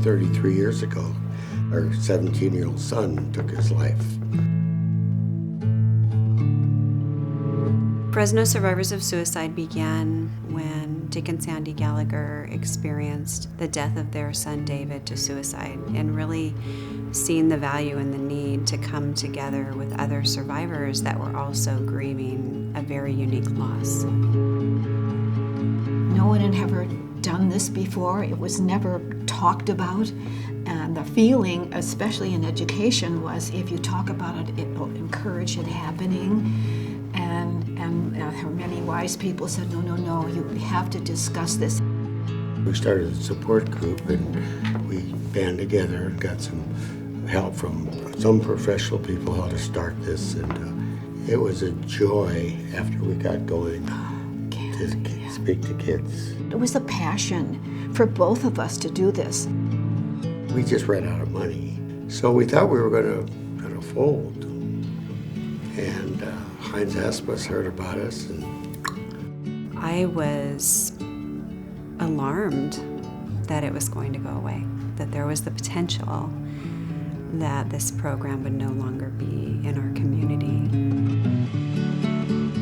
33 years ago. Our 17-year-old son took his life. Fresno Survivors of Suicide began when Dick and Sandy Gallagher experienced the death of their son David to suicide, and really seen the value and the need to come together with other survivors that were also grieving a very unique loss. No one had ever done this before. It was never talked about. And the feeling, especially in education, was if you talk about it, it will encourage it happening. And many wise people said, no, you have to discuss this. We started a support group, and we band together and got some help from some professional people how to start this. And it was a joy after we got going to speak to kids. It was a passion for both of us to do this. We just ran out of money, so we thought we were going to fold. And Heinz Hospice heard about us, and I was alarmed that it was going to go away, that there was the potential that this program would no longer be in our community.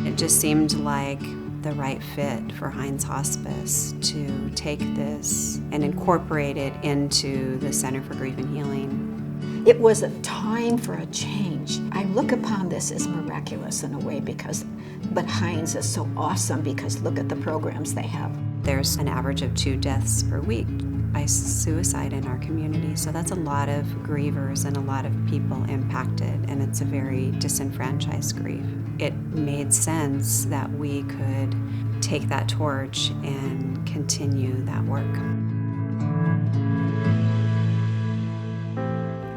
It just seemed like the right fit for Heinz Hospice to take this and incorporate it into the Center for Grief and Healing. It was a time for a change. I look upon this as miraculous in a way but Heinz is so awesome because look at the programs they have. There's an average of 2 deaths per week by suicide in our community, so that's a lot of grievers and a lot of people impacted, and it's a very disenfranchised grief. It made sense that we could take that torch and continue that work.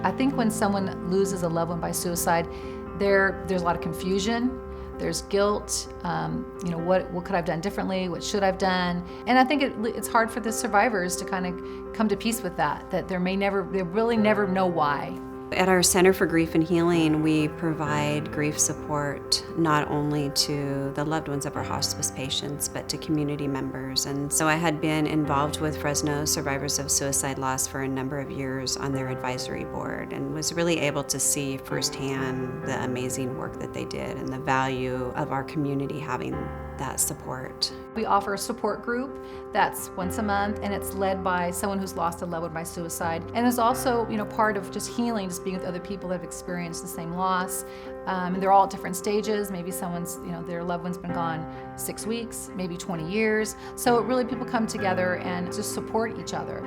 I think when someone loses a loved one by suicide, there's a lot of confusion. There's guilt. What could I have done differently? What should I have done? And I think it's hard for the survivors to kind of come to peace with that they really never know why. At our Center for Grief and Healing, we provide grief support not only to the loved ones of our hospice patients, but to community members. And so I had been involved with Fresno Survivors of Suicide Loss for a number of years on their advisory board, and was really able to see firsthand the amazing work that they did and the value of our community having that support. We offer a support group that's once a month, and it's led by someone who's lost a loved one by suicide. And it's also, part of just healing, just being with other people that have experienced the same loss. And they're all at different stages. Maybe someone's, their loved one's been gone 6 weeks, maybe 20 years. So really people come together and just support each other.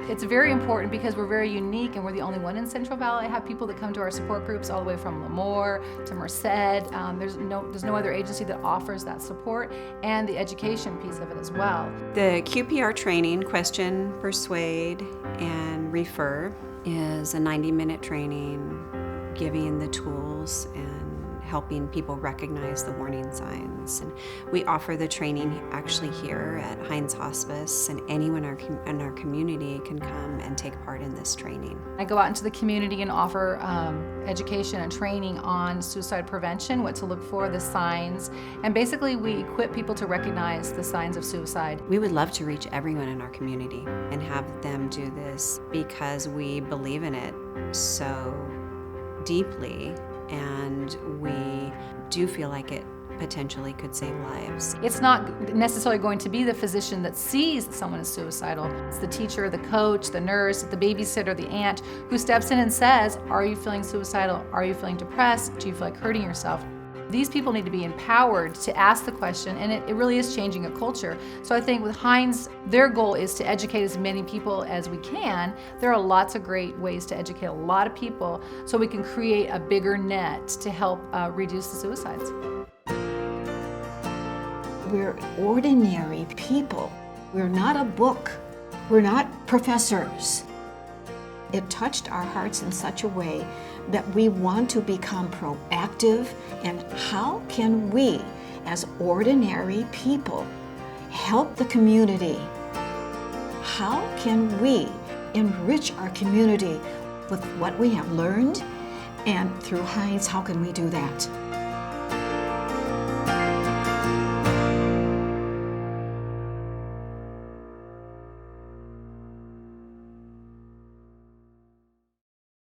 It's very important because we're very unique and we're the only one in Central Valley. I have people that come to our support groups all the way from Lemoore to Merced. There's no other agency that offers that support and the education piece of it as well. The QPR training, Question, Persuade, and Refer, is a 90-minute training giving the tools and helping people recognize the warning signs. And we offer the training actually here at Heinz Hospice, and anyone in our community can come and take part in this training. I go out into the community and offer education and training on suicide prevention, what to look for, the signs, and basically we equip people to recognize the signs of suicide. We would love to reach everyone in our community and have them do this because we believe in it so deeply, and we do feel like it potentially could save lives. It's not necessarily going to be the physician that sees that someone is suicidal. It's the teacher, the coach, the nurse, the babysitter, the aunt who steps in and says, are you feeling suicidal? Are you feeling depressed? Do you feel like hurting yourself? These people need to be empowered to ask the question, and it really is changing a culture. So I think with Heinz, their goal is to educate as many people as we can. There are lots of great ways to educate a lot of people so we can create a bigger net to help reduce the suicides. We're ordinary people. We're not a book. We're not professors. It touched our hearts in such a way that we want to become proactive. And how can we, as ordinary people, help the community? How can we enrich our community with what we have learned? And through Heinz, how can we do that?